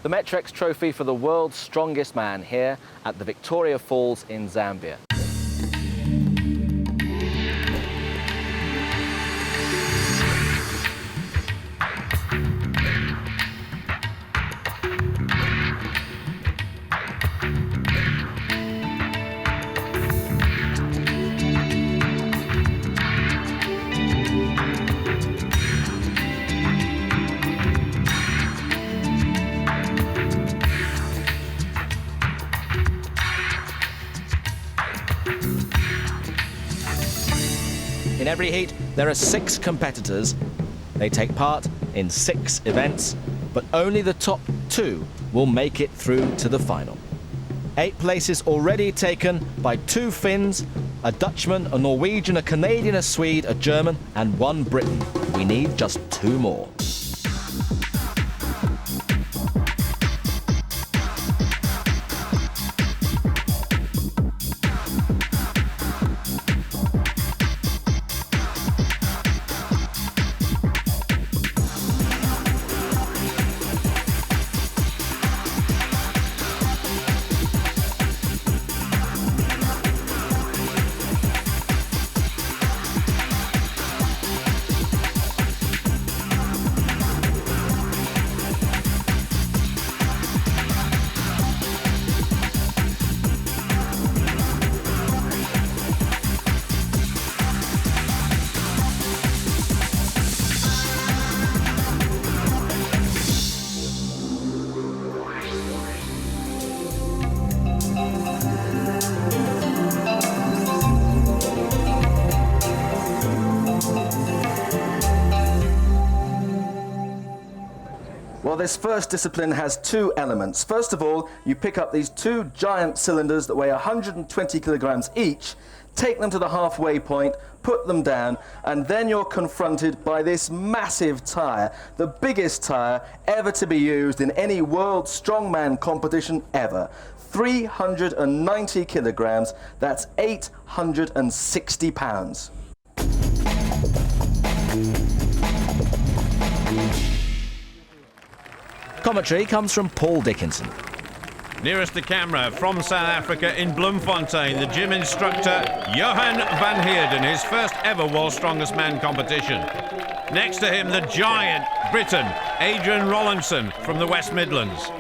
the Metrex trophy for the world's strongest man here at the Victoria Falls in Zambia. In every heat, there are 6 competitors. They take part in 6 events, but only the top 2 will make it through to the final. 8 places already taken by 2 Finns, a Dutchman, a Norwegian, a Canadian, a Swede, a German, and 1 Briton. We need just 2 more. Well, this first discipline has 2 elements. First of all, you pick up these 2 giant cylinders that weigh 120 kilograms each, take them to the halfway point, put them down, and then you're confronted by this massive tyre, the biggest tyre ever to be used in any world strongman competition ever. 390 kilograms, that's 860 pounds. Commentary comes from Paul Dickinson. Nearest the camera from South Africa in Bloemfontein, the gym instructor Johan van Heerden, his first ever World's Strongest Man competition. Next to him, the giant Briton Adrian Rollinson from the West Midlands.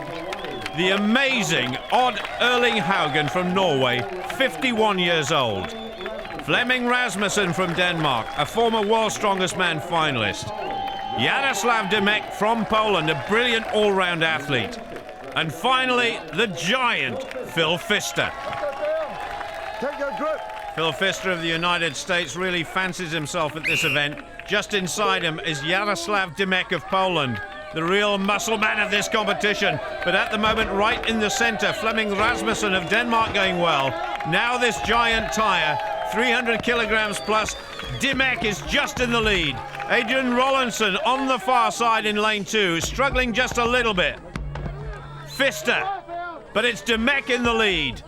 The amazing odd Erling Haugen from Norway, 51 years old. Flemming Rasmussen from Denmark, a former World's Strongest Man finalist. Yala Slavdemic from Poland, a brilliant all-round athlete. And finally, the giant Phil Pfister. Phil Pfister of the United States really fancies himself at this event. Just inside him is Jarosław Dymek of Poland, the real muscle man of this competition. But at the moment, right in the centre, Flemming Rasmussen of Denmark going well. Now this giant tyre, 300 kilograms plus. Dymek is just in the lead. Adrian Rollinson on the far side in lane 2, struggling just a little bit. Pfister, but it's Dymek in the lead.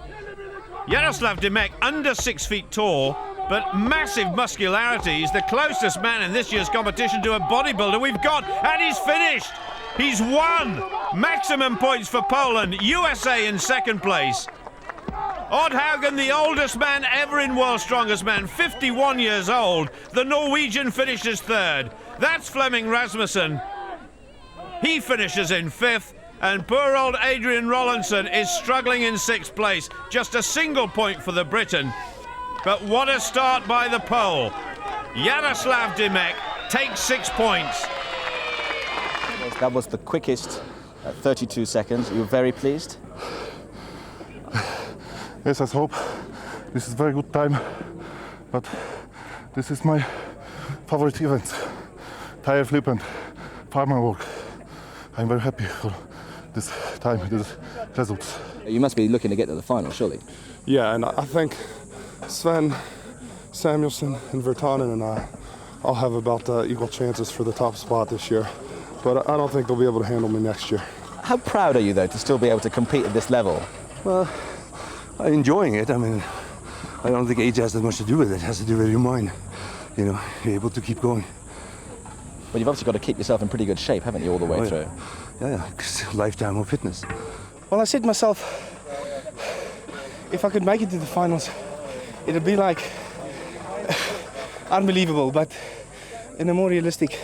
Jarosław Dymek, under 6 feet tall, but massive muscularity. He's the closest man in this year's competition to a bodybuilder we've got, and he's finished. He's won. Maximum points for Poland, USA in 2nd place. Odd Haugen, the oldest man ever in World's Strongest Man, 51 years old. The Norwegian finishes 3rd. That's Flemming Rasmussen. He finishes in 5th. And poor old Adrian Rollinson is struggling in 6th place. Just a single point for the Briton. But what a start by the Pole. Jarosław Dymek takes 6 points. That was the quickest 32 seconds. You were very pleased? Yes, I hope. This is a very good time, but this is my favorite event. Tire flip and farmer walk. I'm very happy for this time, this results. You must be looking to get to the final, surely? Yeah, and I think Sven, Samuelson, and Virtanen and I all have about equal chances for the top spot this year. But I don't think they'll be able to handle me next year. How proud are you, though, to still be able to compete at this level? Well, I'm enjoying it. I mean, I don't think age has that much to do with it. It has to do with your mind. You know, you're able to keep going. Well, you've obviously got to keep yourself in pretty good shape, haven't you, all the way through? Yeah, lifetime of fitness. Well, I said to myself, if I could make it to the finals, it'd be like unbelievable, but in a more realistic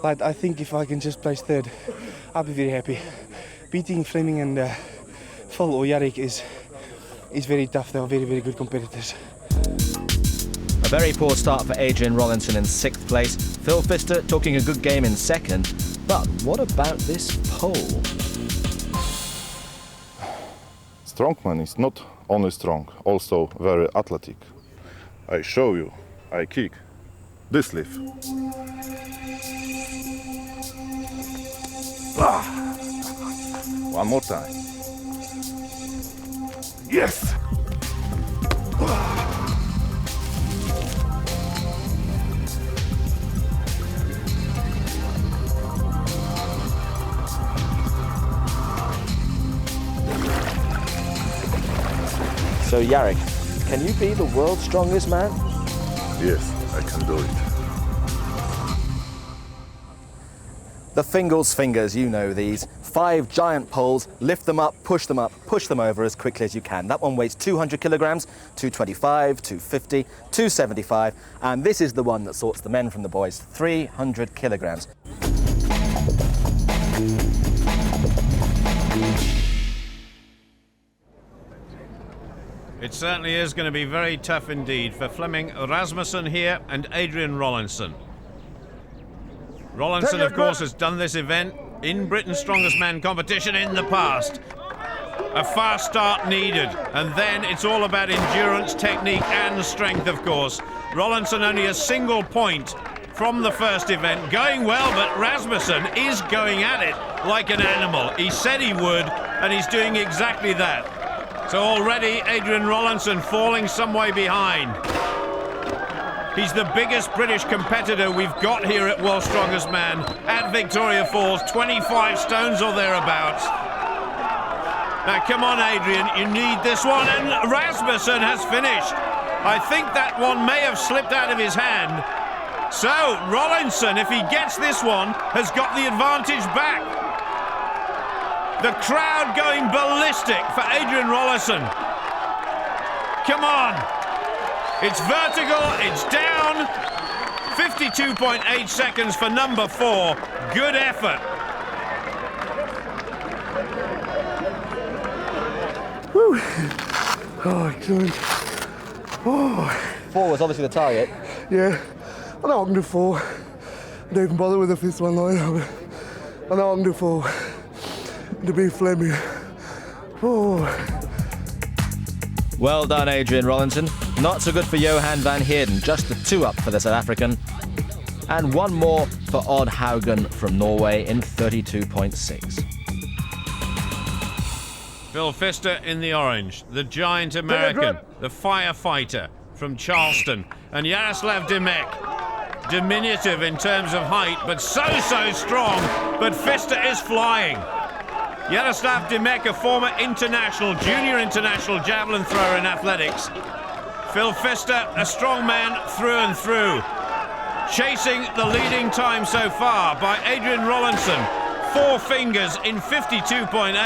light, I think if I can just place third, I'll be very happy. Beating Flemming and Phil or Jarek is very tough. They're very, very good competitors. A very poor start for Adrian Rollinson in 6th place. Phil Pfister talking a good game in 2nd. But what about this pole? Strongman is not only strong, also very athletic. I show you, I kick this leaf. One more time. Yes! So, Jarek, can you be the world's strongest man? Yes, I can do it. The Fingal's fingers, you know these. 5 giant poles, lift them up, push them over as quickly as you can. That one weighs 200 kilograms, 225, 250, 275, and this is the one that sorts the men from the boys, 300 kilograms. It certainly is going to be very tough indeed for Flemming Rasmussen here and Adrian Rollinson. Rollinson, of course, has done this event in Britain's Strongest Man competition in the past. A fast start needed, and then it's all about endurance, technique and strength, of course. Rollinson only a single point from the first event. Going well, but Rasmussen is going at it like an animal. He said he would, and he's doing exactly that. So already Adrian Rollinson falling some way behind. He's the biggest British competitor we've got here at World's Strongest Man at Victoria Falls, 25 stones or thereabouts. Now come on, Adrian, you need this one, and Rasmussen has finished. I think that one may have slipped out of his hand. So Rollinson, if he gets this one, has got the advantage back. The crowd going ballistic for Adrian Rollinson. Come on. It's vertical, it's down. 52.8 seconds for number 4. Good effort. Woo. Oh, excellent. Oh. 4 was obviously the target. Yeah, I know I can do 4. I don't even bother with the 5th one like that, but I know I can do 4. To be Flemming. Oh. Well done, Adrian Rollinson. Not so good for Johann Van Heerden, just the 2 up for the South African. And 1 more for Odd Haugen from Norway in 32.6. Phil Pfister in the orange, the giant American, the firefighter from Charleston, and Jarosław Dymek, diminutive in terms of height, but so strong, but Pfister is flying. Jarosław Dymek, a former junior international javelin thrower in athletics. Phil Pfister, a strong man through and through. Chasing the leading time so far by Adrian Rollinson. 4 fingers in 52.8.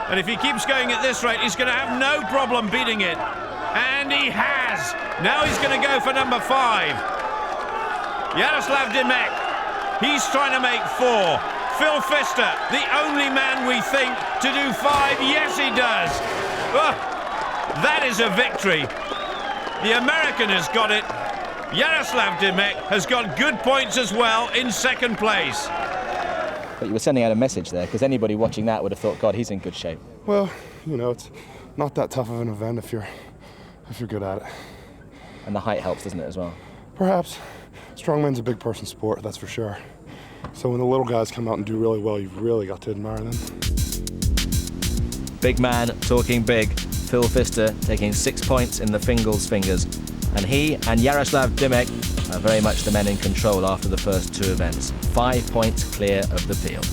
And if he keeps going at this rate, he's going to have no problem beating it. And he has. Now he's going to go for number 5. Jarosław Dymek. He's trying to make 4. Phil Pfister, the only man we think to do 5. Yes, he does. Oh, that is a victory. The American has got it. Jarosław Dymek has got good points as well in 2nd place. But you were sending out a message there, because anybody watching that would have thought, God, he's in good shape. Well, you know, it's not that tough of an event if you're good at it. And the height helps, doesn't it, as well? Perhaps. Strongman's a big person sport, that's for sure. So when the little guys come out and do really well, you've really got to admire them. Big man talking big. Phil Pfister taking 6 points in the Fingal's fingers. And he and Jarosław Dymek are very much the men in control after the first 2 events. 5 points clear of the field.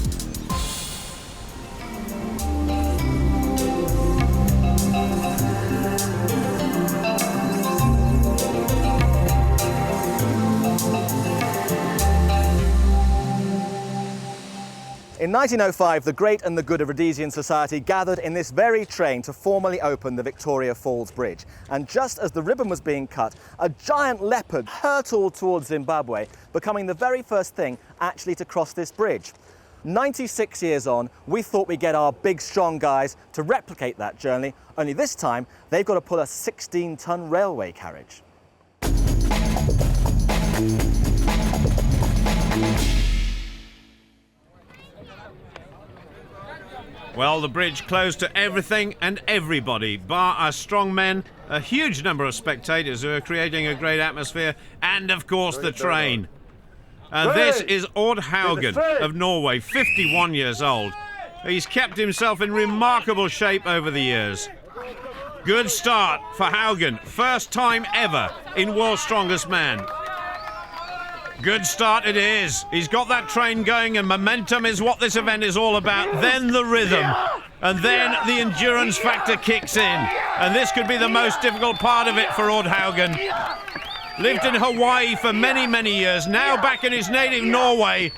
In 1905, the great and the good of Rhodesian society gathered in this very train to formally open the Victoria Falls Bridge. And just as the ribbon was being cut, a giant leopard hurtled towards Zimbabwe, becoming the very first thing actually to cross this bridge. 96 years on, we thought we'd get our big, strong guys to replicate that journey, only this time they've got to pull a 16-ton railway carriage. Well, the bridge closed to everything and everybody, bar our strong men, a huge number of spectators who are creating a great atmosphere, and of course the train. And this is Haugen of Norway, 51 years old. He's kept himself in remarkable shape over the years. Good start for Haugen, first time ever in World's Strongest Man. Good start it is. He's got that train going, and momentum is what this event is all about. Then the rhythm, and then the endurance factor kicks in. And this could be the most difficult part of it for Haugen. Lived in Hawaii for many, many years, now back in his native Norway.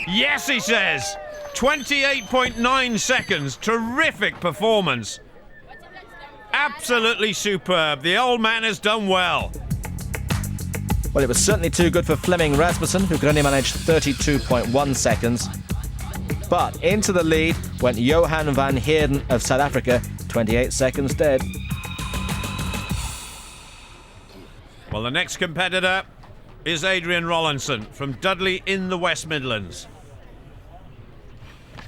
Yes, he says. 28.9 seconds, terrific performance. Absolutely superb. The old man has done well. Well, it was certainly too good for Flemming Rasmussen, who could only manage 32.1 seconds. But into the lead went Johann van Heerden of South Africa, 28 seconds dead. Well, the next competitor is Adrian Rollinson from Dudley in the West Midlands.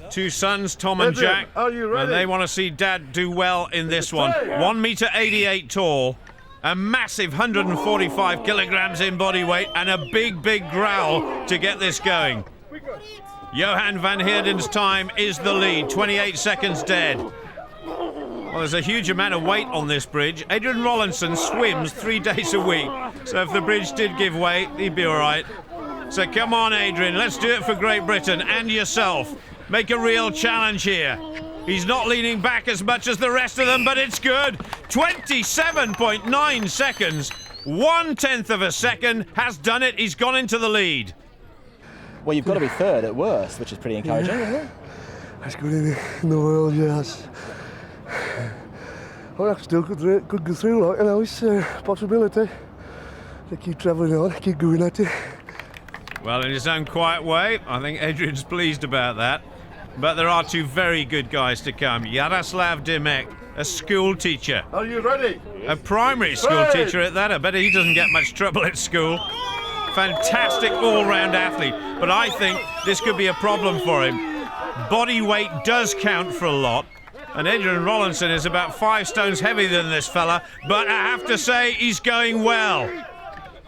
Two sons, Tom and Jack, and they want to see Dad do well in this one. 1.88 m tall, a massive 145 kilograms in body weight, and a big, big growl to get this going. Johann Van Heerden's time is the lead, 28 seconds dead. Well, there's a huge amount of weight on this bridge. Adrian Rollinson swims 3 days a week, so if the bridge did give way, he'd be all right. So come on, Adrian, let's do it for Great Britain and yourself. Make a real challenge here. He's not leaning back as much as the rest of them, but it's good. 27.9 seconds, 1/10 of a second, has done it. He's gone into the lead. Well, you've got to be third at worst, which is pretty encouraging, isn't it? That's good in the world, yes. Well, I still could go through, like, you know, it's a possibility. They keep travelling on, keep going at it. Well, in his own quiet way, I think Adrian's pleased about that. But there are two very good guys to come. Jarosław Dymek, a school teacher. Are you ready? A primary school teacher at that. I bet he doesn't get much trouble at school. Fantastic all-round athlete. But I think this could be a problem for him. Body weight does count for a lot. And Adrian Rollinson is about 5 stones heavier than this fella. But I have to say, he's going well.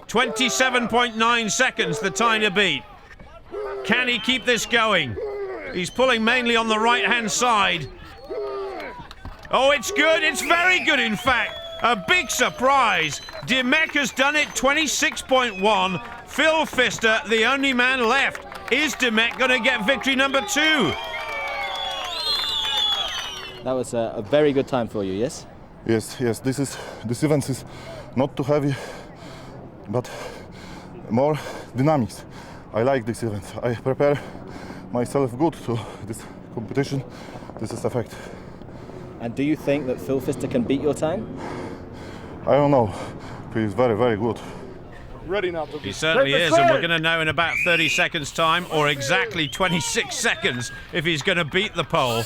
27.9 seconds, the time to beat. Can he keep this going? He's pulling mainly on the right-hand side. Oh, it's good. It's very good, in fact. A big surprise. Dymek has done it, 26.1. Phil Pfister, the only man left. Is Dymek going to get victory number 2? That was a very good time for you, yes? Yes. This event is not too heavy, but more dynamics. I like this event. I prepare myself good to this competition. This is a fact. And do you think that Phil Pfister can beat your time? I don't know. He's very, very good. Ready now to He certainly is, and we're going to know in about 30 seconds' time, or exactly 26 seconds, if he's going to beat the pole.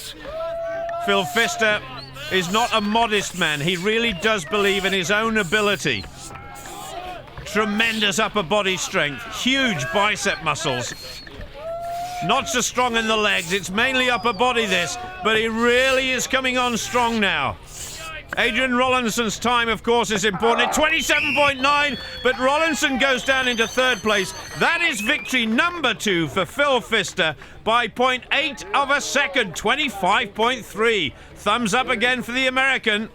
Phil Pfister is not a modest man. He really does believe in his own ability. Tremendous upper body strength, huge bicep muscles. Not so strong in the legs, it's mainly upper body this, but he really is coming on strong now. Adrian Rollinson's time, of course, is important. 27.9, but Rollinson goes down into 3rd place. That is victory number 2 for Phil Pfister by 0.8 of a second, 25.3. Thumbs up again for the American.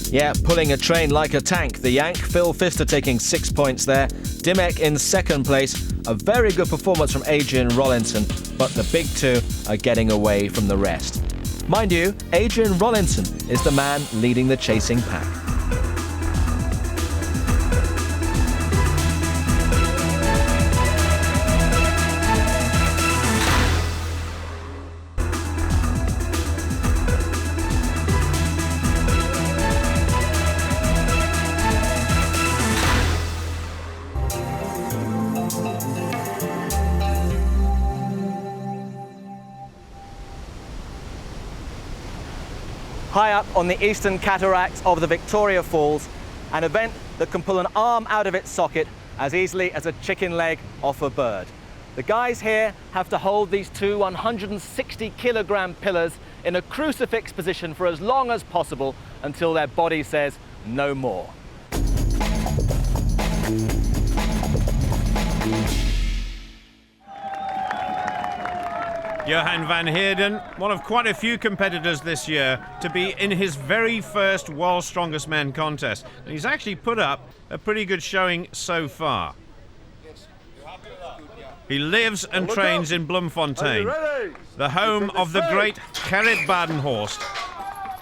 Yeah, pulling a train like a tank, the Yank. Phil Pfister taking 6 points there. Dymek in 2nd place. A very good performance from Adrian Rollinson, but the big 2 are getting away from the rest. Mind you, Adrian Rollinson is the man leading the chasing pack. high up on the eastern cataracts of the Victoria Falls, an event that can pull an arm out of its socket as easily as a chicken leg off a bird. The guys here have to hold these two 160-kilogram pillars in a crucifix position for as long as possible until their body says no more. Johann Van Heerden, one of quite a few competitors this year to be in his very first World's Strongest Men contest. And he's actually put up a pretty good showing so far. He lives and trains in Bloemfontein, the home of the great Gerrit Badenhorst,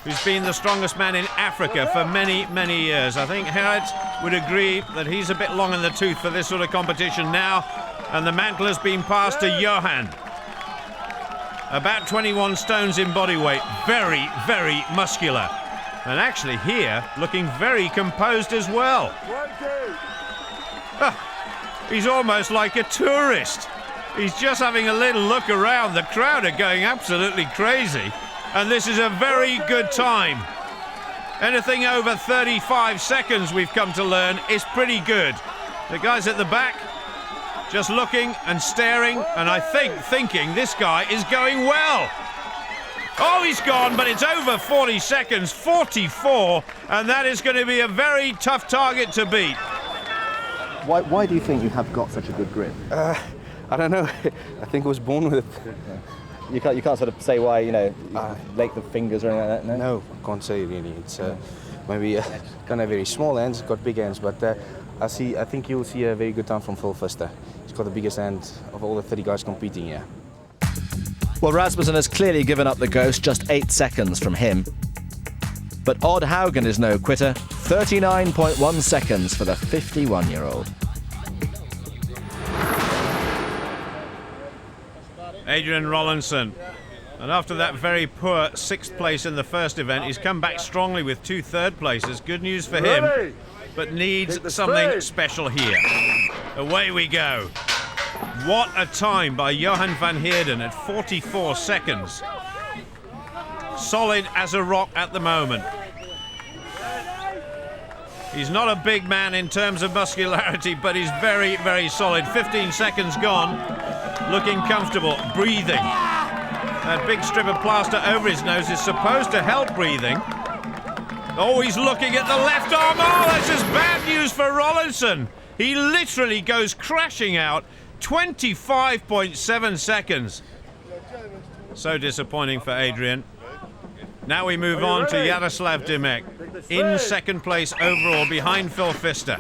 who's been the strongest man in Africa for many, many years. I think Gerrit would agree that he's a bit long in the tooth for this sort of competition now, and the mantle has been passed to Johan. About 21 stones in body weight, very, very muscular. And actually here, looking very composed as well. He's almost like a tourist. He's just having a little look around. The crowd are going absolutely crazy. And this is a very good time. Anything over 35 seconds, we've come to learn, is pretty good. The guys at the back just looking and staring, and I think thinking this guy is going well. Oh, he's gone, but it's over 40 seconds, 44, and that is going to be a very tough target to beat. Why do you think you have got such a good grip? I don't know. I think I was born with it. You can't sort of say why, you know, like the fingers or anything like that, no? No, I can't say really. It's maybe kind of very small hands, got big hands, but I think you'll see a very good time from Phil Pfister. He's got the biggest hand of all the 30 guys competing here. Well, Rasmussen has clearly given up the ghost, just 8 seconds from him. But Odd Haugen is no quitter, 39.1 seconds for the 51-year-old. Adrian Rollinson. And after that very poor 6th place in the first event, he's come back strongly with 2 third places. Good news for him, but needs something special here. Away we go. What a time by Johan van Heerden at 44 seconds. Solid as a rock at the moment. He's not a big man in terms of muscularity, but he's very, very solid. 15 seconds gone. Looking comfortable, breathing. That big strip of plaster over his nose is supposed to help breathing. Oh, he's looking at the left arm. Oh, that's just bad news for Rollinson. He literally goes crashing out. 25.7 seconds. So disappointing for Adrian. Now we move on to Jarosław Dymek, in 2nd place overall behind Phil Pfister.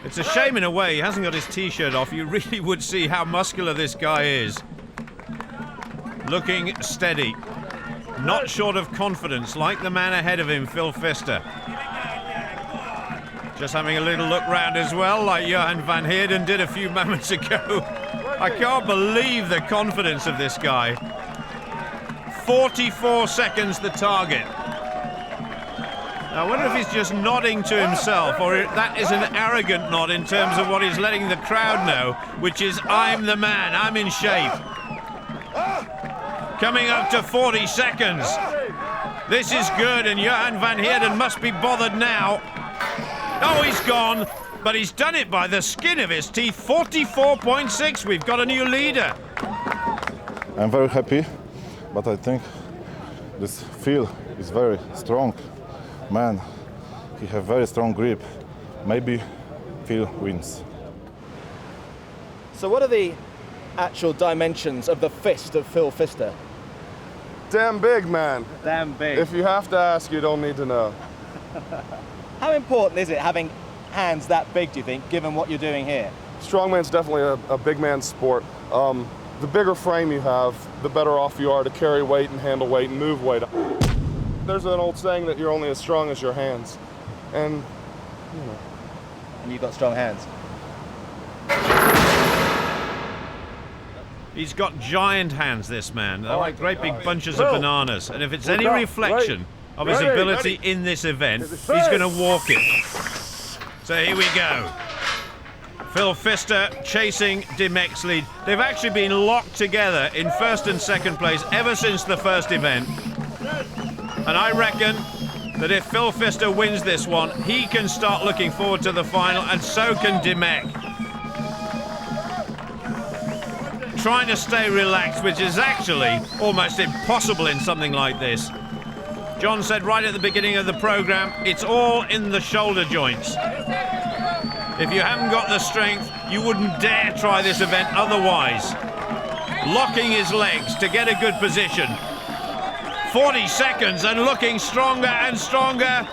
It's a shame in a way he hasn't got his t-shirt off. You really would see how muscular this guy is. Looking steady, not short of confidence, like the man ahead of him, Phil Pfister. Just having a little look round as well, like Johan van Heerden did a few moments ago. I can't believe the confidence of this guy. 44 seconds the target. I wonder if he's just nodding to himself, or if that is an arrogant nod in terms of what he's letting the crowd know, which is, I'm the man, I'm in shape. Coming up to 40 seconds. This is good, and Johan van Heerden must be bothered now. Oh, he's gone, but he's done it by the skin of his teeth. 44.6, we've got a new leader. I'm very happy, but I think this Phil is very strong man. He has very strong grip. Maybe Phil wins. So what are the actual dimensions of the fist of Phil Pfister? Damn big, man. Damn big. If you have to ask, you don't need to know. How important is it having hands that big, do you think, given what you're doing here? Strongman's definitely a big man's sport. The bigger frame you have, the better off you are to carry weight and handle weight and move weight. There's an old saying that you're only as strong as your hands. And, you know. And you've got strong hands. He's got giant hands, this man. They're like great big bunches of bananas. And if it's any reflection of his ability in this event, he's going to walk it. So here we go. Phil Pfister chasing Dymek's lead. They've actually been locked together in 1st and 2nd place ever since the first event. And I reckon that if Phil Pfister wins this one, he can start looking forward to the final, and so can Dymek. Trying to stay relaxed, which is actually almost impossible in something like this. John said right at the beginning of the program, it's all in the shoulder joints. If you haven't got the strength, you wouldn't dare try this event otherwise. Locking his legs to get a good position. 40 seconds and looking stronger and stronger.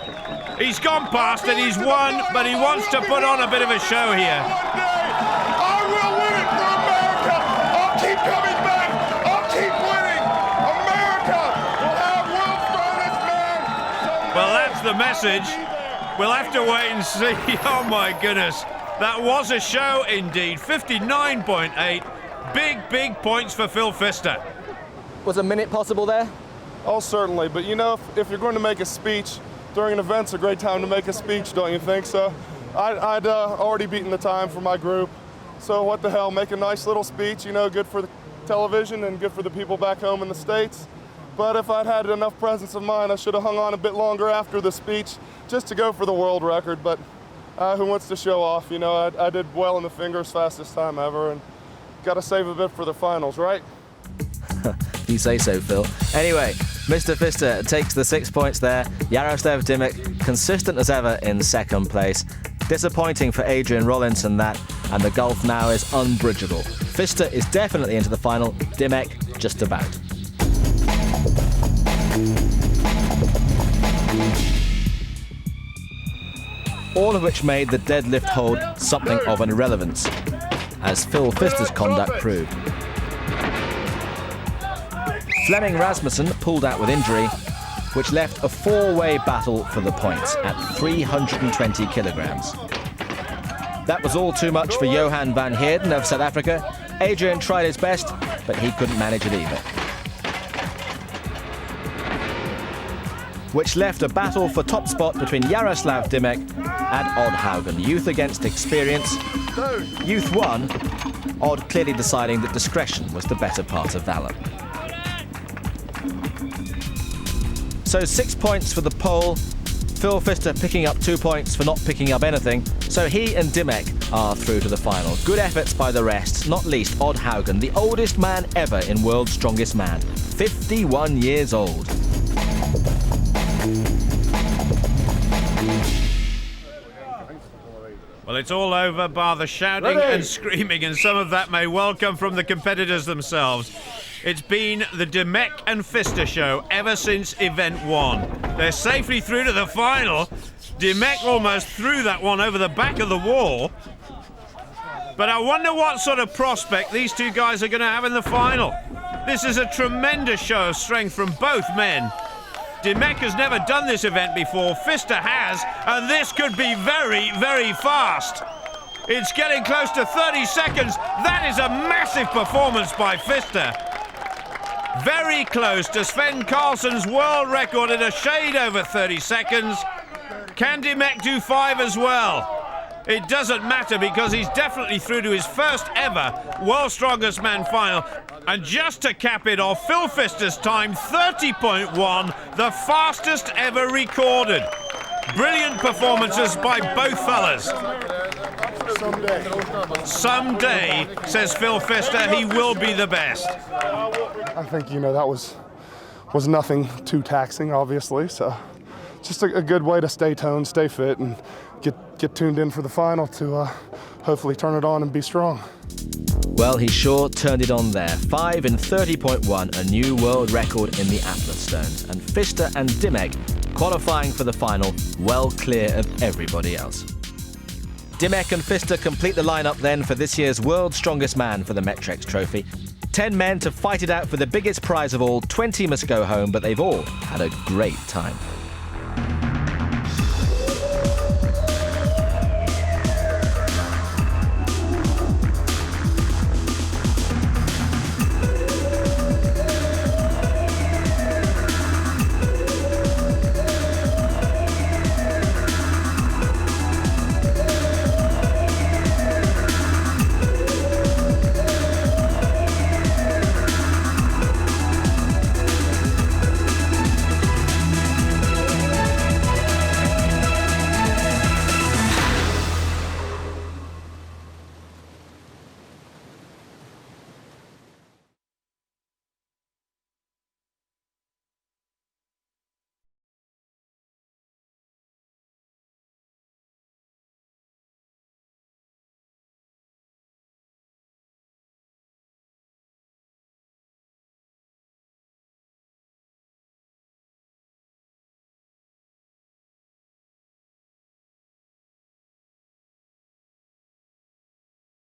He's gone past it, he's won, but he wants to put on a bit of a show here. I will win it for America. I'll keep coming back. I'll keep winning. America will have world's strongest man. Well, that's the message. We'll have to wait and see. Oh my goodness. That was a show indeed. 59.8. Big points for Phil Pfister. Was a minute possible there? Oh, certainly. But you know, if you're going to make a speech during an event, it's a great time to make a speech, don't you think? So I'd already beaten the time for my group. So what the hell, make a nice little speech, you know, good for the television and good for the people back home in the States. But if I'd had enough presence of mind, I should have hung on a bit longer after the speech just to go for the world record. But who wants to show off? You know, I did well in the fingers, fastest time ever, and got to save a bit for the finals, right? You say so, Phil. Anyway, Mr. Pfister takes the 6 points there. Jarosław Dymek, consistent as ever in second place. Disappointing for Adrian Rollinson that, and the gulf now is unbridgeable. Pfister is definitely into the final, Dymek just about. All of which made the deadlift hold something of an irrelevance, as Phil Pfister's conduct proved. Flemming Rasmussen pulled out with injury, which left a four-way battle for the points at 320 kilograms. That was all too much for Johann Van Heerden of South Africa. Adrian tried his best, but he couldn't manage it either. Which left a battle for top spot between Jarosław Dymek and Haugen. Youth against experience. Youth won, Odd clearly deciding that discretion was the better part of valour. So 6 points for the pole. Phil Pfister picking up 2 points for not picking up anything. So he and Dymek are through to the final. Good efforts by the rest, not least Odd Haugen, the oldest man ever in World's Strongest Man. 51 years old. Well, it's all over, bar the shouting and screaming, and some of that may well come from the competitors themselves. It's been the Dymek and Pfister show ever since event 1. They're safely through to the final. Dymek almost threw that one over the back of the wall. But I wonder what sort of prospect these two guys are going to have in the final. This is a tremendous show of strength from both men. Dymek has never done this event before, Pfister has, and this could be very, very fast. It's getting close to 30 seconds. That is a massive performance by Pfister. Very close to Sven Karlsson's world record at a shade over 30 seconds. Can Dymek do 5 as well? It doesn't matter because he's definitely through to his first ever World's Strongest Man final. And just to cap it off, Phil Pfister's time, 30.1, the fastest ever recorded. Brilliant performances by both fellas. Someday, says Phil Pfister, he will be the best. I think, you know, that was nothing too taxing, obviously, so just a good way to stay toned, stay fit, and get tuned in for the final to hopefully turn it on and be strong. Well, he sure turned it on there. 5 in 30.1, a new world record in the Atlas Stones. And Pfister and Dymek qualifying for the final, well clear of everybody else. Dymek and Pfister complete the lineup then for this year's World's Strongest Man for the Metrex Trophy. 10 men to fight it out for the biggest prize of all. 20 must go home, but they've all had a great time.